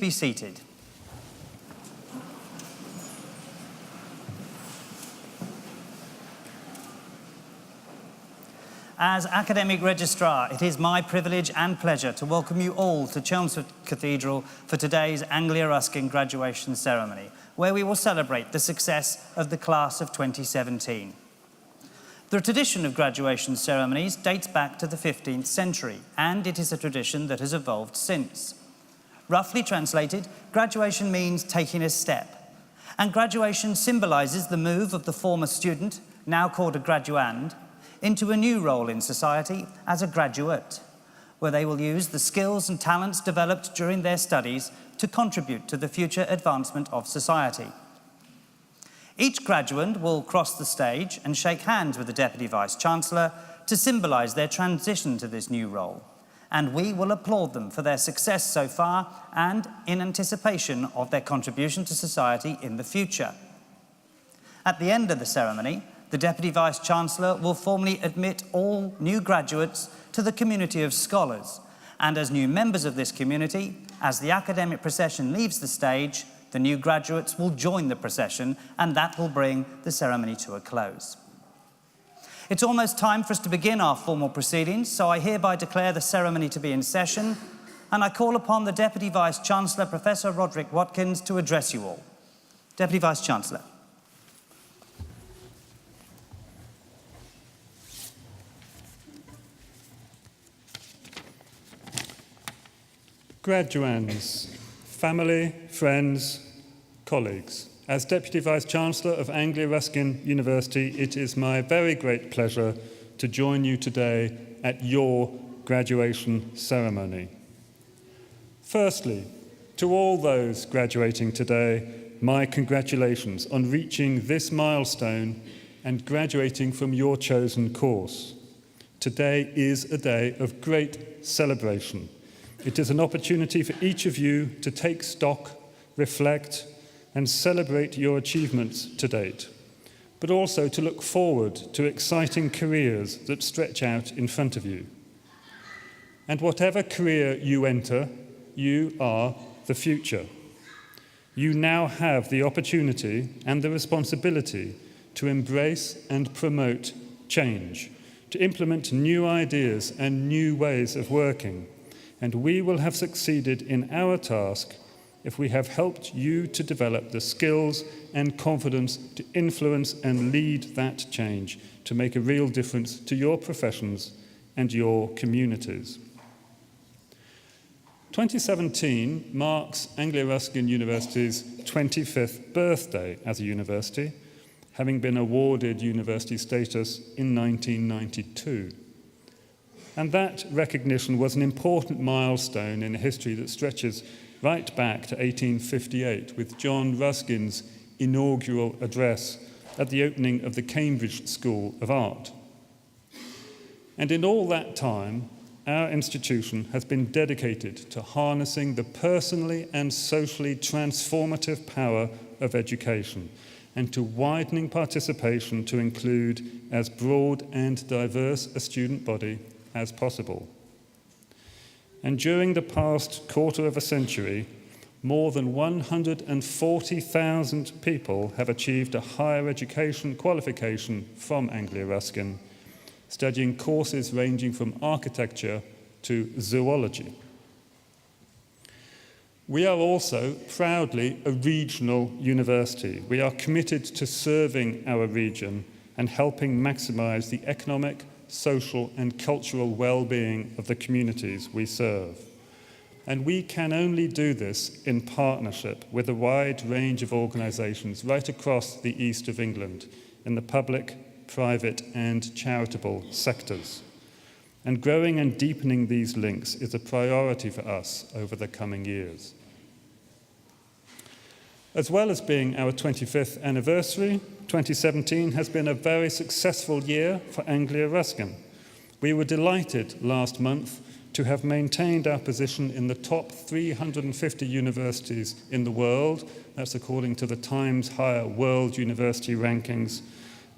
be seated. As Academic Registrar, it is my privilege and pleasure to welcome you all to Chelmsford Cathedral for today's Anglia Ruskin graduation ceremony, where we will celebrate the success of the class of 2017. The tradition of graduation ceremonies dates back to the 15th century, and it is a tradition that has evolved since. Roughly translated, graduation means taking a step, and graduation symbolises the move of the former student, now called a graduand, into a new role in society as a graduate, where they will use the skills and talents developed during their studies to contribute to the future advancement of society. Each graduand will cross the stage and shake hands with the Deputy Vice-chancellor to symbolise their transition to this new role, and we will applaud them for their success so far and in anticipation of their contribution to society in the future. At the end of the ceremony, the Deputy Vice-chancellor will formally admit all new graduates to the community of scholars, and as new members of this community, as the academic procession leaves the stage, the new graduates will join the procession, and that will bring the ceremony to a close. It's almost time for us to begin our formal proceedings, so I hereby declare the ceremony to be in session, and I call upon the Deputy Vice-chancellor, Professor Roderick Watkins, to address you all. Deputy Vice-chancellor. Graduands, family, friends, colleagues. As Deputy Vice-Chancellor of Anglia Ruskin University, it is my very great pleasure to join you today at your graduation ceremony. Firstly, to all those graduating today, my congratulations on reaching this milestone and graduating from your chosen course. Today is a day of great celebration. It is an opportunity for each of you to take stock, reflect, and celebrate your achievements to date, but also to look forward to exciting careers that stretch out in front of you. And whatever career you enter, you are the future. You now have the opportunity and the responsibility to embrace and promote change, to implement new ideas and new ways of working. And we will have succeeded in our task if we have helped you to develop the skills and confidence to influence and lead that change, to make a real difference to your professions and your communities. 2017 marks Anglia Ruskin University's 25th birthday as a university, having been awarded university status in 1992. And that recognition was an important milestone in a history that stretches right back to 1858 with John Ruskin's inaugural address at the opening of the Cambridge School of Art. And in all that time, our institution has been dedicated to harnessing the personally and socially transformative power of education and to widening participation to include as broad and diverse a student body as possible. And during the past quarter of a century, more than 140,000 people have achieved a higher education qualification from Anglia Ruskin, studying courses ranging from architecture to zoology. We are also proudly a regional university. We are committed to serving our region and helping maximise the economic, social and cultural well-being of the communities we serve. And we can only do this in partnership with a wide range of organisations right across the east of England in the public, private and charitable sectors. And growing and deepening these links is a priority for us over the coming years. As well as being our 25th anniversary, 2017 has been a very successful year for Anglia Ruskin. We were delighted last month to have maintained our position in the top 350 universities in the world. That's according to the Times Higher World University Rankings,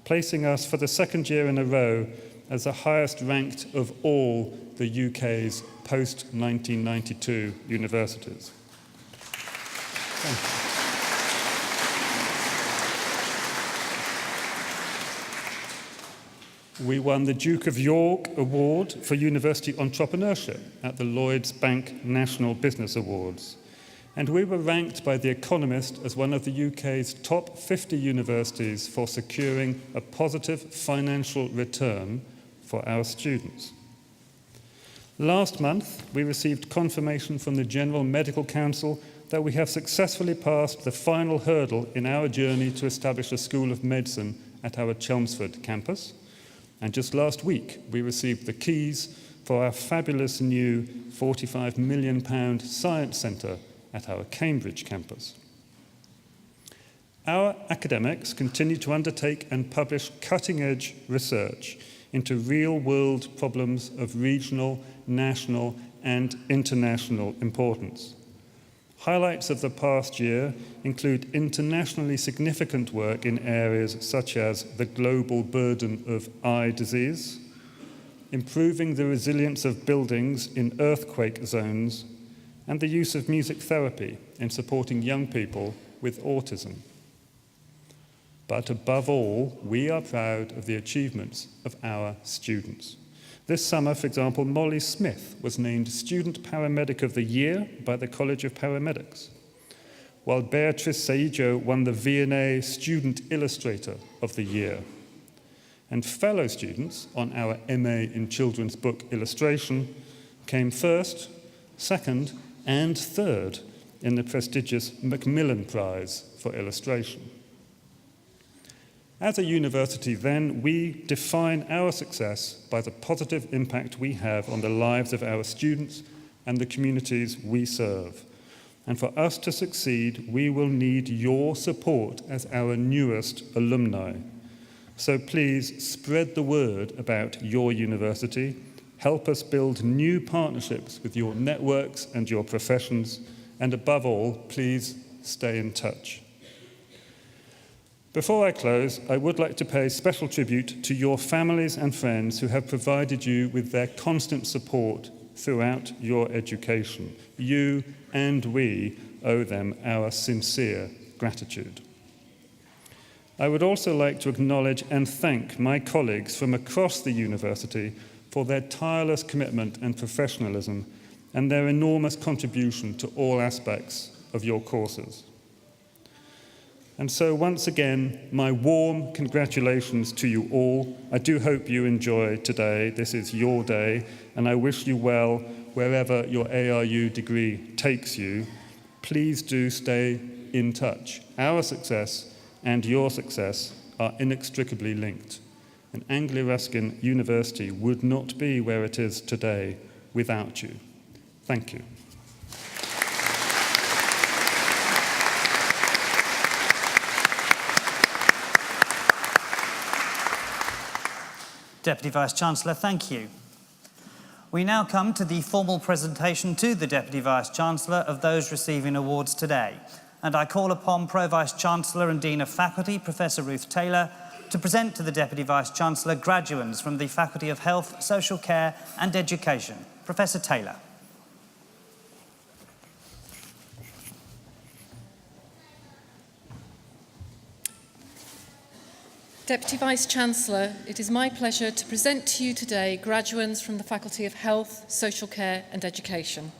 placing us for the second year in a row as the highest ranked of all the UK's post-1992 universities. We won the Duke of York Award for University Entrepreneurship at the Lloyds Bank National Business Awards. And we were ranked by The Economist as one of the UK's top 50 universities for securing a positive financial return for our students. Last month, we received confirmation from the General Medical Council that we have successfully passed the final hurdle in our journey to establish a School of Medicine at our Chelmsford campus. And just last week, we received the keys for our fabulous new £45 million science centre at our Cambridge campus. Our academics continue to undertake and publish cutting-edge research into real-world problems of regional, national, and international importance. Highlights of the past year include internationally significant work in areas such as the global burden of eye disease, improving the resilience of buildings in earthquake zones, and the use of music therapy in supporting young people with autism. But above all, we are proud of the achievements of our students. This summer, for example, Molly Smith was named Student Paramedic of the Year by the College of Paramedics, while Beatrice Saijo won the V&A Student Illustrator of the Year. And fellow students on our MA in Children's Book Illustration came first, second, and third in the prestigious Macmillan Prize for Illustration. As a university, then, we define our success by the positive impact we have on the lives of our students and the communities we serve. And for us to succeed, we will need your support as our newest alumni. So please spread the word about your university. Help us build new partnerships with your networks and your professions. And above all, please stay in touch. Before I close, I would like to pay special tribute to your families and friends who have provided you with their constant support throughout your education. You and we owe them our sincere gratitude. I would also like to acknowledge and thank my colleagues from across the university for their tireless commitment and professionalism and their enormous contribution to all aspects of your courses. And so once again, my warm congratulations to you all. I do hope you enjoy today. This is your day, and I wish you well wherever your ARU degree takes you. Please do stay in touch. Our success and your success are inextricably linked. And Anglia Ruskin University would not be where it is today without you. Thank you. Deputy Vice-Chancellor, thank you. We now come to the formal presentation to the Deputy Vice-Chancellor of those receiving awards today. And I call upon Pro-Vice-Chancellor and Dean of Faculty, Professor Ruth Taylor, to present to the Deputy Vice-Chancellor graduates from the Faculty of Health, Social Care and Education. Professor Taylor. Deputy Vice-Chancellor, it is my pleasure to present to you today graduates from the Faculty of Health, Social Care and Education.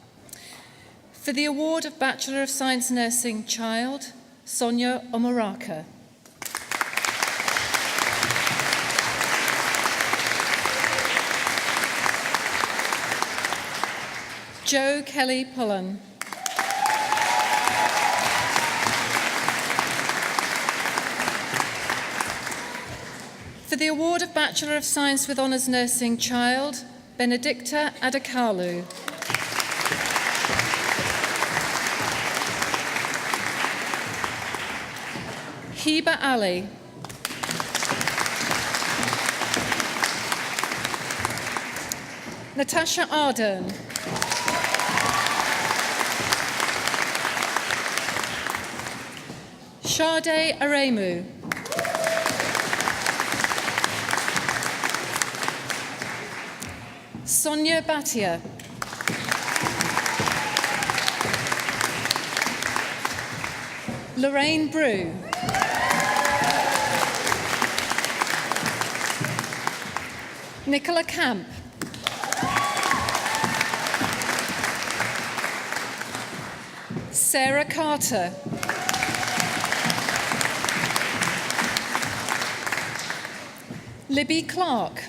For the award of Bachelor of Science Nursing Child, Sonia Omoraka. Joe Kelly Pullen. For the award of Bachelor of Science with Honours Nursing Child, Benedicta Adakalu. Hiba Ali. Natasha Arden. Sade Aremu. Sonia Bhatia. Lorraine Brew. Nicola Camp. Sarah Carter. Libby Clark.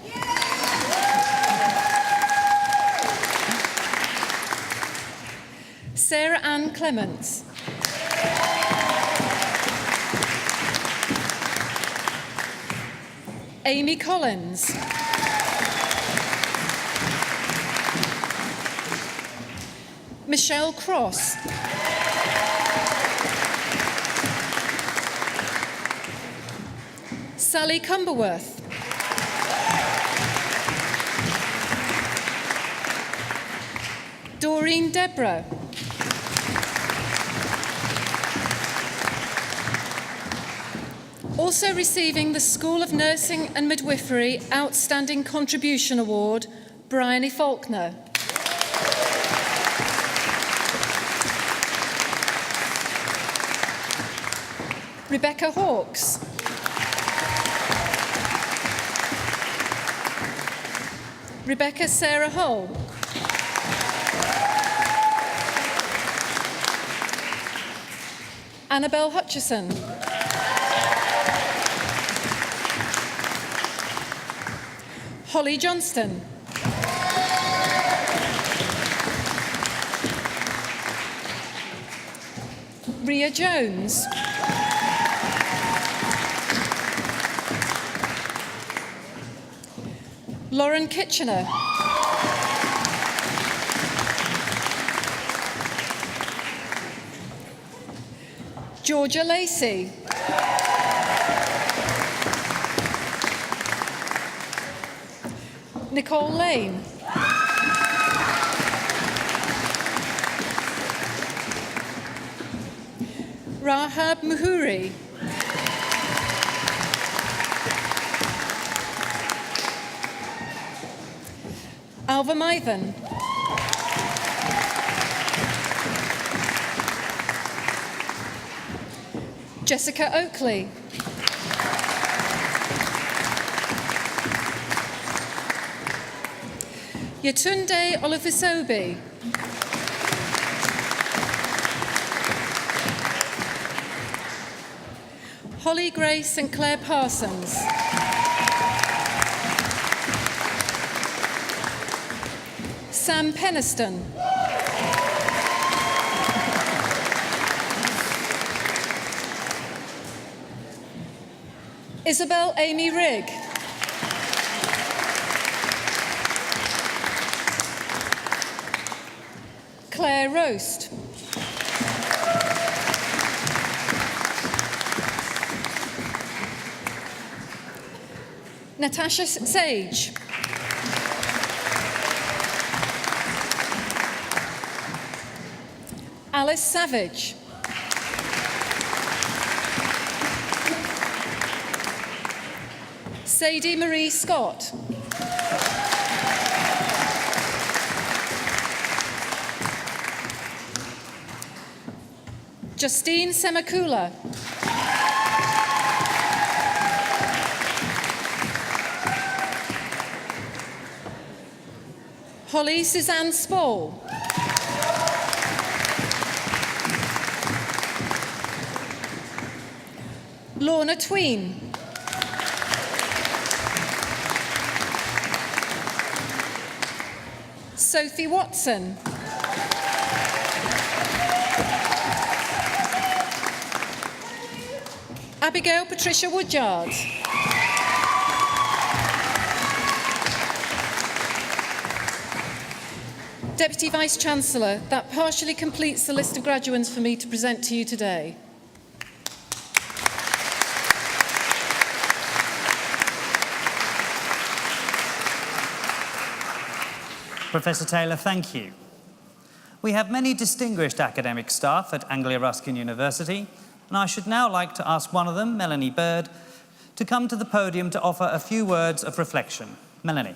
Sarah Ann Clements. Amy Collins. Michelle Cross. Sally Cumberworth. Doreen Deborah. Also receiving the School of Nursing and Midwifery Outstanding Contribution Award, Bryony Faulkner. Rebecca Hawkes. Rebecca Sarah Hull. Annabelle Hutchison. Holly Johnston. Ria Jones. Lauren Kitchener. Georgia Lacey. Nicole Lane. Rahab Muhuri. Alva Mythen. Jessica Oakley. Yetunde Olufisobi. Holly Grace St Clair Parsons. Sam Peniston. Isabel Amy Rigg. Claire Roast. Natasha Sage. Alice Savage. Sadie Marie Scott. Justine Semakula. Holly Suzanne Spall. Lorna Tween. Sophie Watson. Abigail Patricia Woodyard. Deputy Vice-chancellor, that partially completes the list of graduands for me to present to you today. Professor Taylor, thank you. We have many distinguished academic staff at Anglia Ruskin University, and I should now like to ask one of them, Melanie Bird, to come to the podium to offer a few words of reflection. Melanie.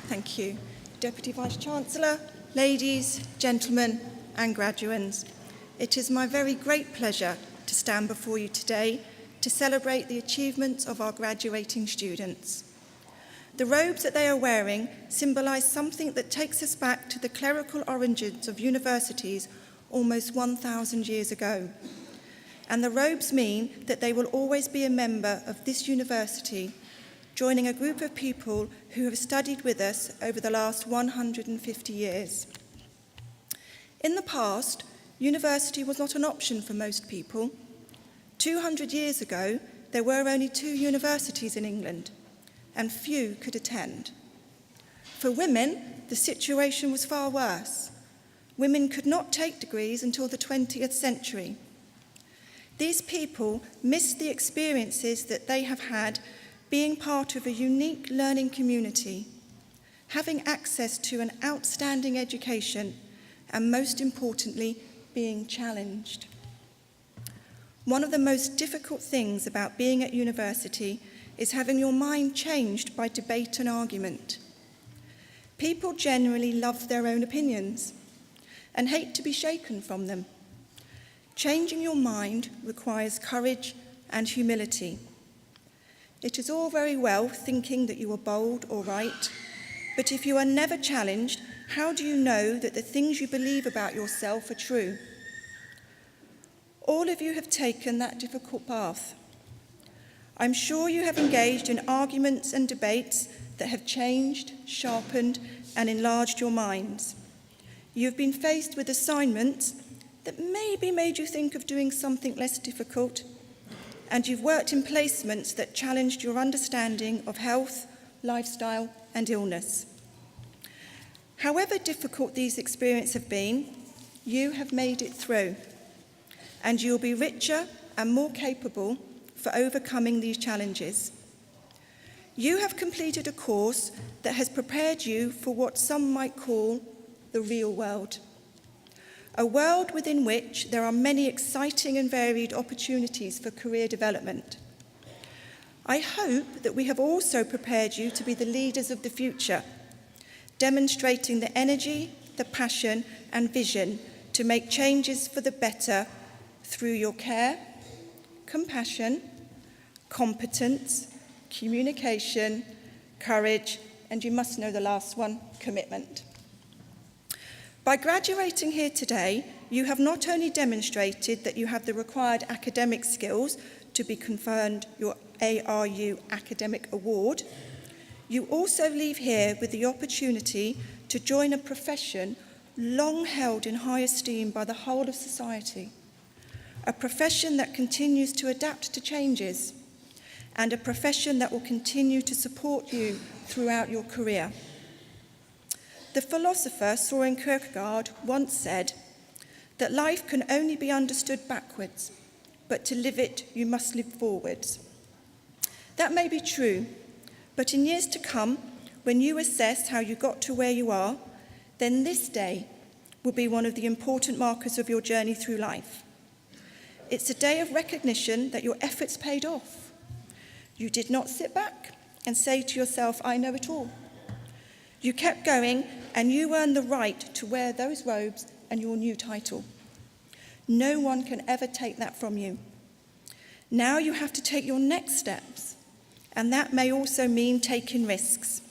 Thank you. Deputy Vice-Chancellor, ladies, gentlemen and graduands. It is my very great pleasure to stand before you today to celebrate the achievements of our graduating students. The robes that they are wearing symbolise something that takes us back to the clerical origins of universities almost 1,000 years ago. And the robes mean that they will always be a member of this university, joining a group of people who have studied with us over the last 150 years. In the past, university was not an option for most people. 200 years ago, there were only 2 universities in England, and few could attend. For women, the situation was far worse. Women could not take degrees until the 20th century. These people missed the experiences that they have had being part of a unique learning community, having access to an outstanding education, and most importantly, being challenged. One of the most difficult things about being at university is having your mind changed by debate and argument. People generally love their own opinions and hate to be shaken from them. Changing your mind requires courage and humility. It is all very well thinking that you are bold or right, but if you are never challenged, how do you know that the things you believe about yourself are true? All of you have taken that difficult path. I'm sure you have engaged in arguments and debates that have changed, sharpened, and enlarged your minds. You've been faced with assignments that maybe made you think of doing something less difficult, and you've worked in placements that challenged your understanding of health, lifestyle, and illness. However difficult these experiences have been, you have made it through, and you'll be richer and more capable for overcoming these challenges. You have completed a course that has prepared you for what some might call the real world. A world within which there are many exciting and varied opportunities for career development. I hope that we have also prepared you to be the leaders of the future, demonstrating the energy, the passion, and vision to make changes for the better through your care, compassion, competence, communication, courage, and you must know the last one, commitment. By graduating here today, you have not only demonstrated that you have the required academic skills to be conferred your ARU Academic Award, you also leave here with the opportunity to join a profession long held in high esteem by the whole of society, a profession that continues to adapt to changes, and a profession that will continue to support you throughout your career. The philosopher Søren Kierkegaard once said that life can only be understood backwards, but to live it, you must live forwards. That may be true, but in years to come, when you assess how you got to where you are, then this day will be one of the important markers of your journey through life. It's a day of recognition that your efforts paid off. You did not sit back and say to yourself, I know it all. You kept going, and you earned the right to wear those robes and your new title. No one can ever take that from you. Now you have to take your next steps, and that may also mean taking risks.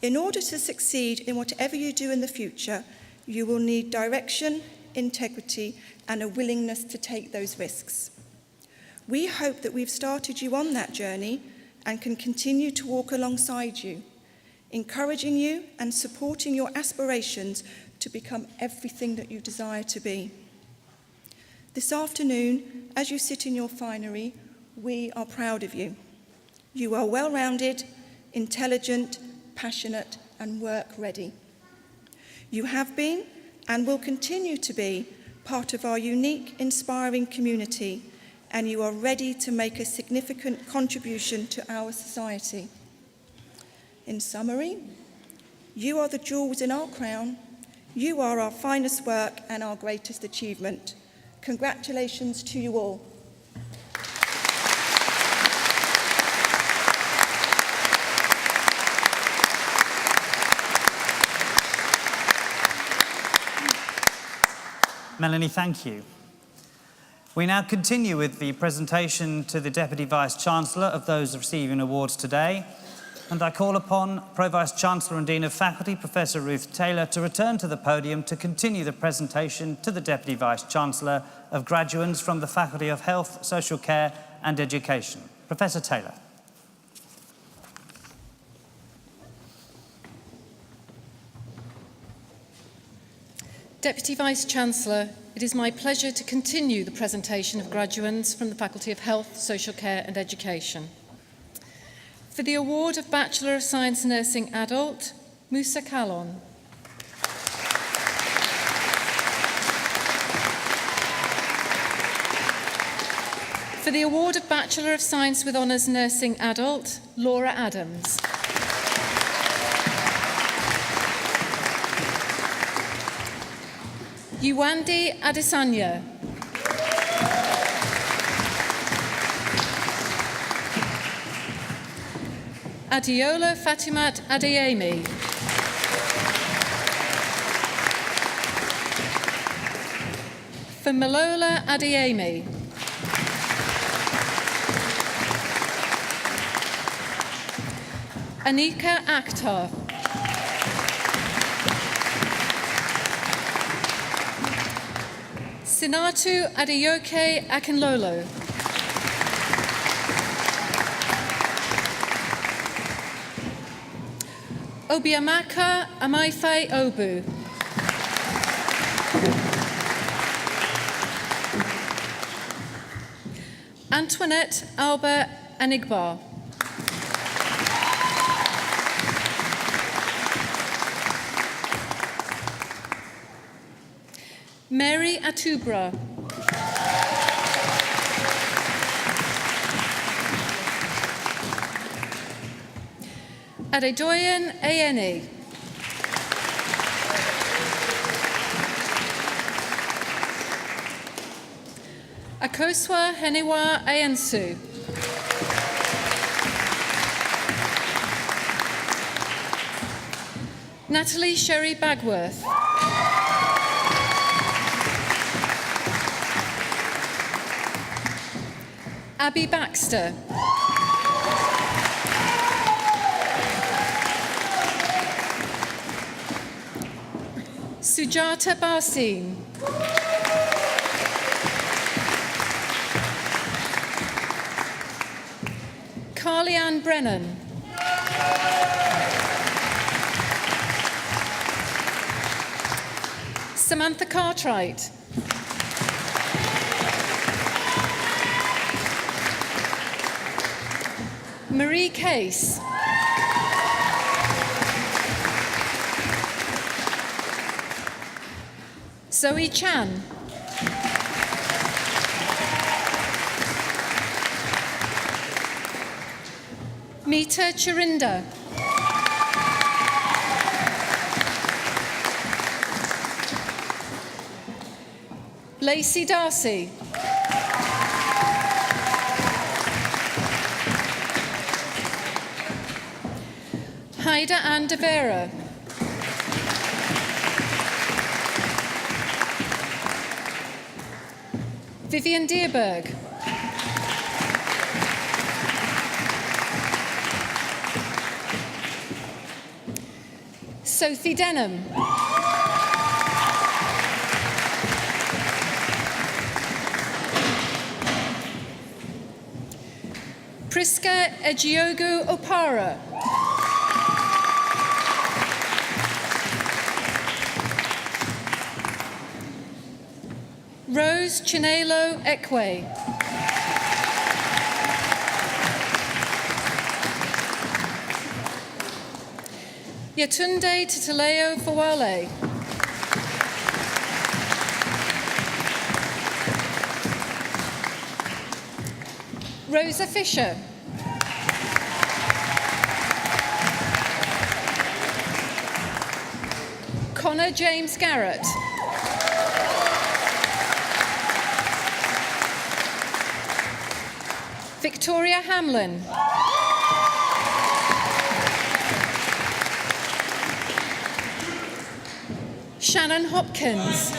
In order to succeed in whatever you do in the future, you will need direction, integrity, and a willingness to take those risks. We hope that we've started you on that journey and can continue to walk alongside you, encouraging you and supporting your aspirations to become everything that you desire to be. This afternoon, as you sit in your finery, we are proud of you. You are well-rounded, intelligent, passionate, and work-ready. You have been and will continue to be part of our unique, inspiring community, and you are ready to make a significant contribution to our society. In summary, you are the jewels in our crown, you are our finest work and our greatest achievement. Congratulations to you all. Melanie, thank you. We now continue with the presentation to the Deputy Vice-Chancellor of those receiving awards today, and I call upon Pro-Vice-Chancellor and Dean of Faculty, Professor Ruth Taylor, to return to the podium to continue the presentation to the Deputy Vice-Chancellor of graduates from the Faculty of Health, Social Care and Education. Professor Taylor. Deputy Vice-Chancellor, it is my pleasure to continue the presentation of graduates from the Faculty of Health, Social Care and Education. For the award of Bachelor of Science Nursing Adult, Musa Kalon. For the award of Bachelor of Science with Honours Nursing Adult, Laura Adams. Yuwandi Adesanya. Adiola Fatimat Adeyemi. For Malola Adeyemi. Anika Akhtar. Sinatu Adeyoke Akinlolo. Obiamaka Amaifei Obu. Antoinette Alba Anigbar. Mary Atubra. Adedoyan Ayeni. Akoswa Heniwa Ayensu. Natalie Sherry Bagworth. Abby Baxter. Sujata Barsin. Carly-Ann Brennan. Samantha Cartwright. Marie Case. Zoe Chan. Meeta Chirinda. Lacey Darcy. Haida Ann de Vera. Vivian Dierberg. Sophie Denham. Priska Ejiogu Opara. Rose Chinelo Ekwe. Yatunde Titaleo Fawale. Rosa Fisher. Connor James Garrett. Victoria Hamlin. Shannon Hopkins.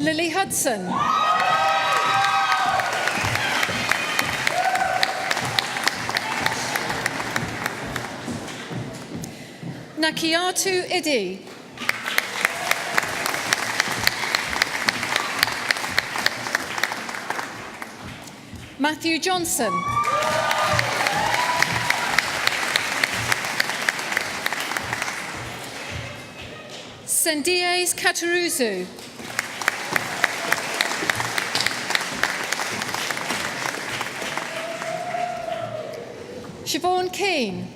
Lily Hudson. Nakiatu Idi. Matthew Johnson. Sendies Kataruzu. Siobhan Keane.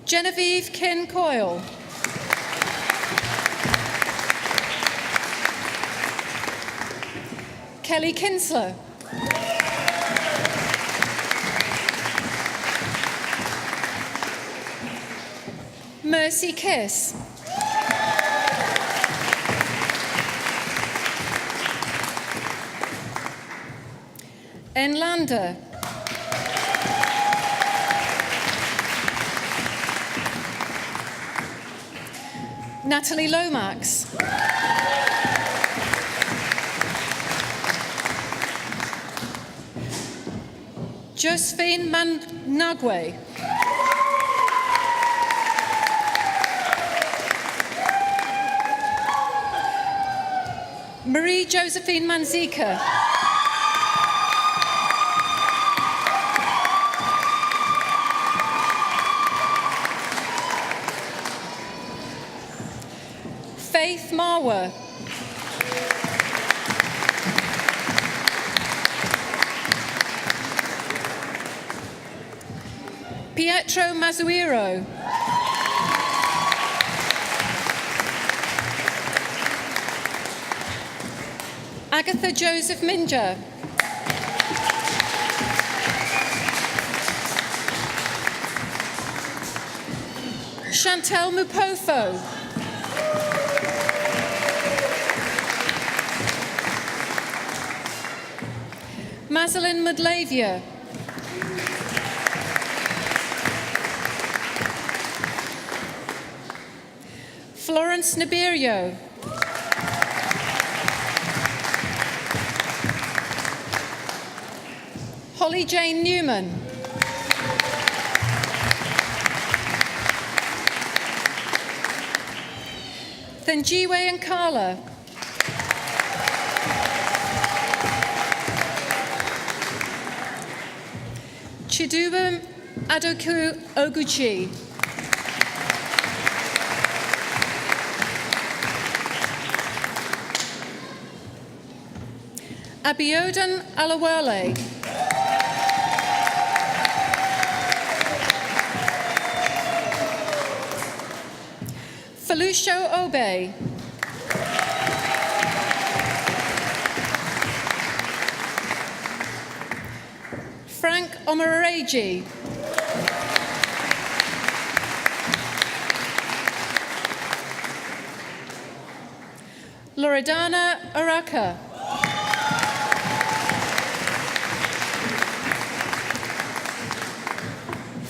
Genevieve Kin Coyle. Kelly Kinsler. Mercy Kiss. Enlander. Natalie Lomax. Josephine Managwe. Marie Josephine Manzika. Faith Marwer. Pietro Mazzuiro. Agatha Joseph Minja. Chantel Mupofo. Mazalin Mudlavia. Florence Nibirio. Holly Jane Newman. Thenjiwe and Carla. Chiduba Adoku Oguchi. Abiodan Alawale. Felusho Obe. Frank Omoreji. Loredana Araka.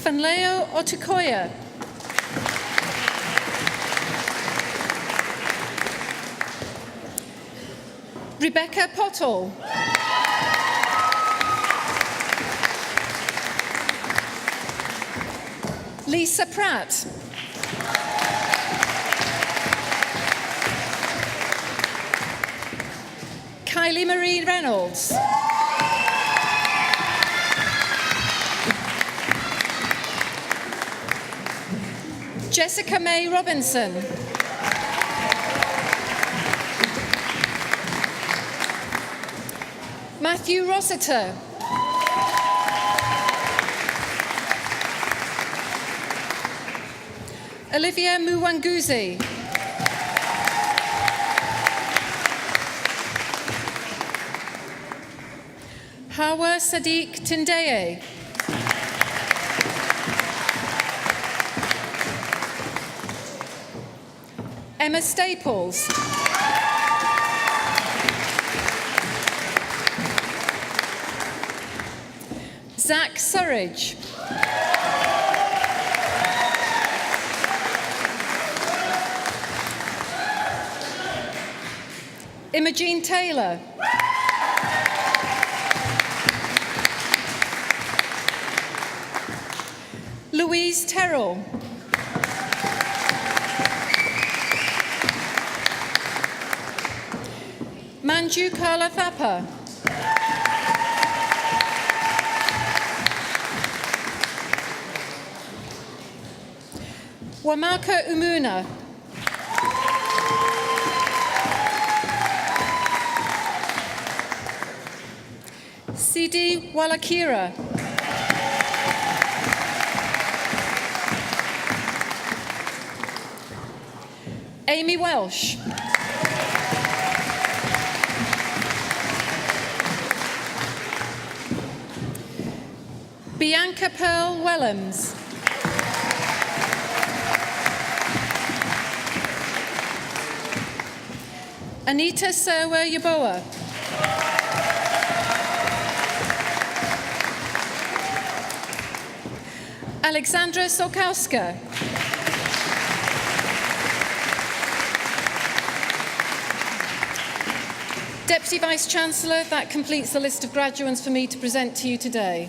Fanleo Otukoya. Rebecca Pottle. Lisa Pratt. Kylie Marie Reynolds. Jessica May Robinson. Matthew Rossiter. Olivia Muwanguzi. Hawa Sadiq Tindeye. Emma Staples. Zach Surridge. Imogen Taylor. Louise Terrell. Manju Kala Thapa. Wamaka Umuna. Sidi Walakira. Amy Welsh. Bianca Pearl Wellams. Anita Serwa Yaboa. Alexandra Sokowska. Deputy Vice-chancellor, that completes the list of graduates for me to present to you today.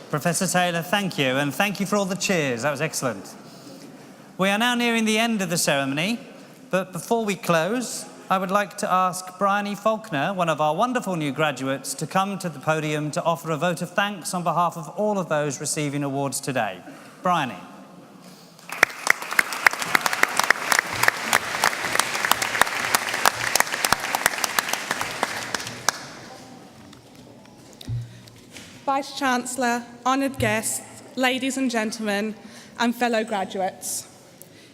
Professor Taylor, thank you, and thank you for all the cheers. That was excellent. We are now nearing the end of the ceremony, but before we close, I would like to ask Bryony Faulkner, one of our wonderful new graduates, to come to the podium to offer a vote of thanks on behalf of all of those receiving awards today. Bryony. Vice-Chancellor, honoured guests, ladies and gentlemen, and fellow graduates.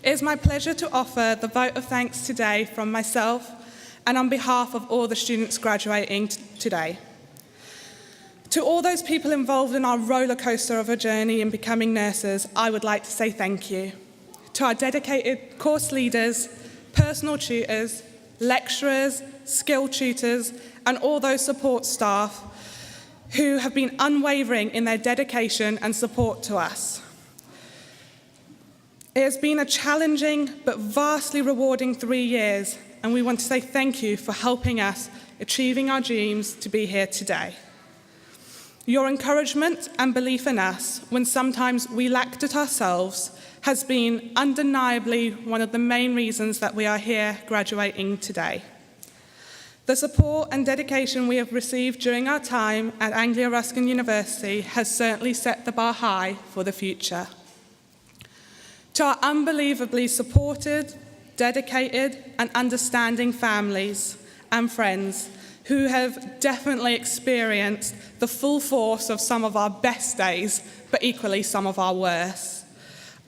It is my pleasure to offer the vote of thanks today from myself and on behalf of all the students graduating today. To all those people involved in our roller coaster of a journey in becoming nurses, I would like to say thank you. To our dedicated course leaders, personal tutors, lecturers, skill tutors, and all those support staff who have been unwavering in their dedication and support to us. It has been a challenging but vastly rewarding 3 years, and we want to say thank you for helping us achieving our dreams to be here today. Your encouragement and belief in us, when sometimes we lacked it ourselves, has been undeniably one of the main reasons that we are here graduating today. The support and dedication we have received during our time at Anglia Ruskin University has certainly set the bar high for the future. To our unbelievably supported, dedicated, and understanding families and friends who have definitely experienced the full force of some of our best days, but equally some of our worst,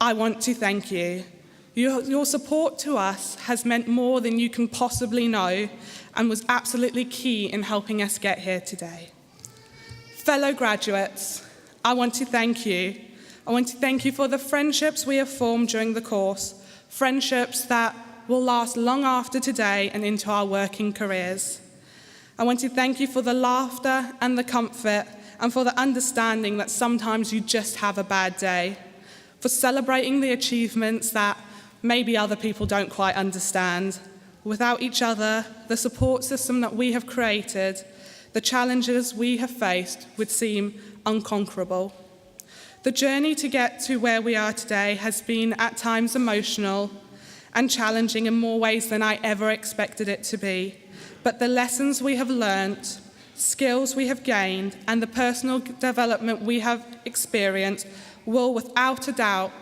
I want to thank you. Your support to us has meant more than you can possibly know and was absolutely key in helping us get here today. Fellow graduates, I want to thank you. I want to thank you for the friendships we have formed during the course, friendships that will last long after today and into our working careers. I want to thank you for the laughter and the comfort and for the understanding that sometimes you just have a bad day, for celebrating the achievements that maybe other people don't quite understand. Without each other, the support system that we have created, the challenges we have faced would seem unconquerable. The journey to get to where we are today has been at times emotional and challenging in more ways than I ever expected it to be. But the lessons we have learnt, skills we have gained, and the personal development we have experienced will, without a doubt,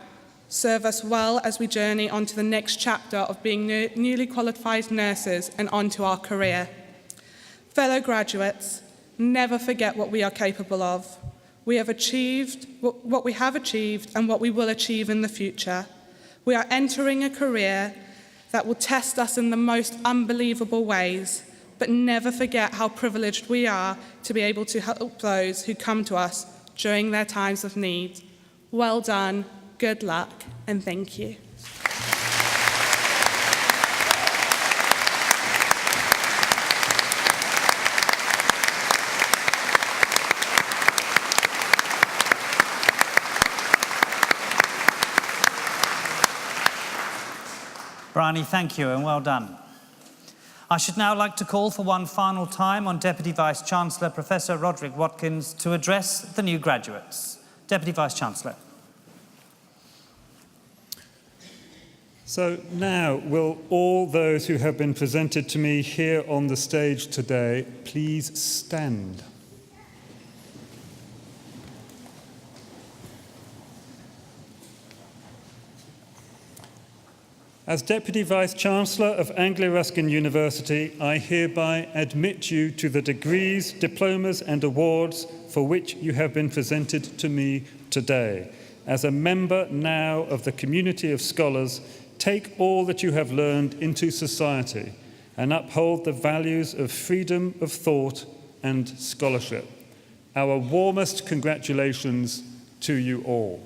serve us well as we journey onto the next chapter of being newly qualified nurses and onto our career. Fellow graduates, never forget what we are capable of. We have achieved what we have achieved and what we will achieve in the future. We are entering a career that will test us in the most unbelievable ways, but never forget how privileged we are to be able to help those who come to us during their times of need. Well done. Good luck, and thank you. Bryony, thank you and well done. I should now like to call for one final time on Deputy Vice-Chancellor Professor Roderick Watkins to address the new graduates. Deputy Vice-Chancellor. So now, will all those who have been presented to me here on the stage today please stand? As Deputy Vice-Chancellor of Anglia Ruskin University, I hereby admit you to the degrees, diplomas and awards for which you have been presented to me today. As a member now of the community of scholars, take all that you have learned into society and uphold the values of freedom of thought and scholarship. Our warmest congratulations to you all.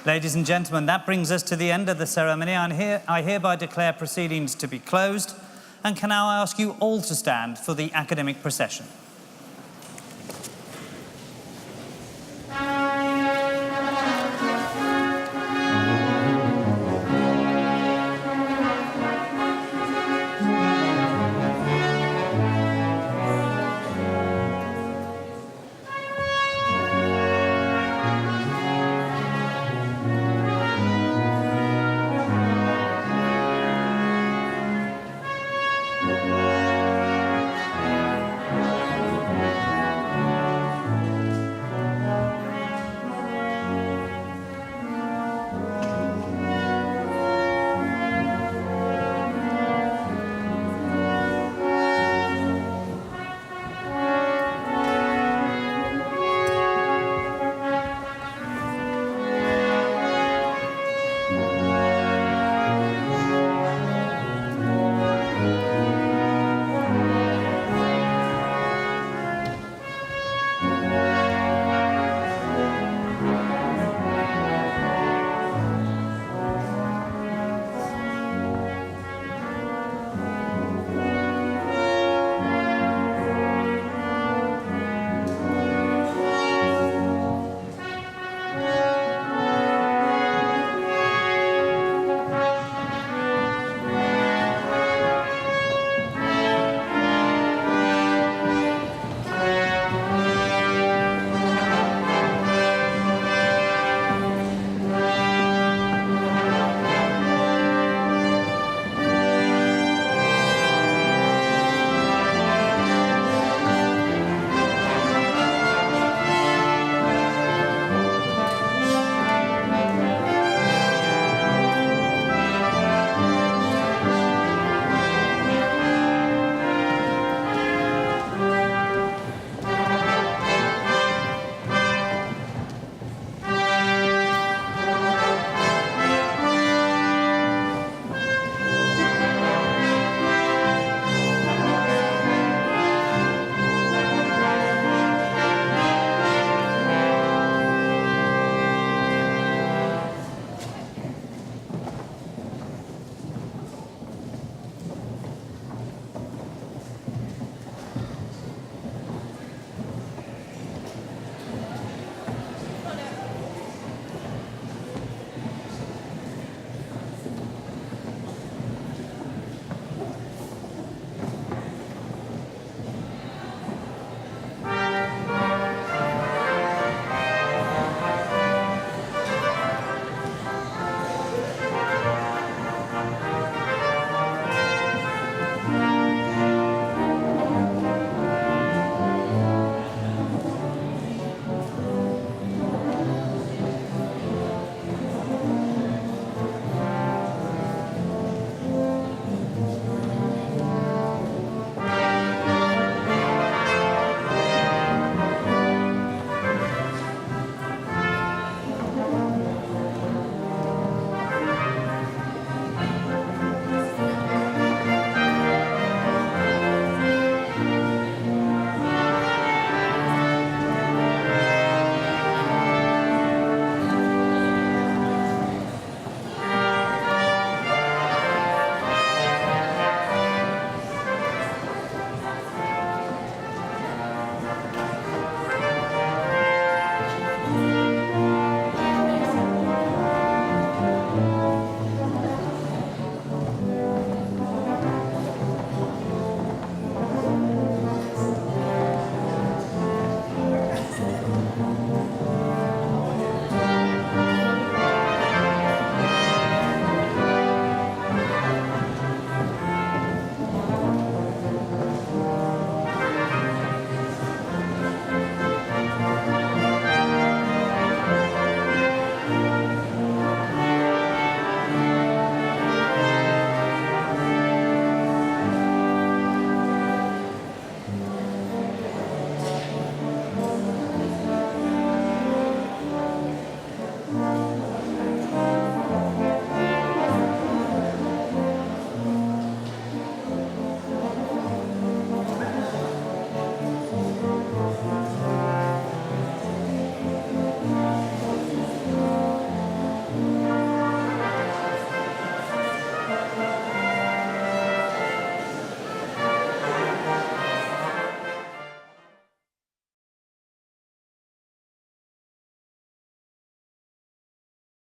Ladies and gentlemen, that brings us to the end of the ceremony. I hereby declare proceedings to be closed and can now ask you all to stand for the academic procession.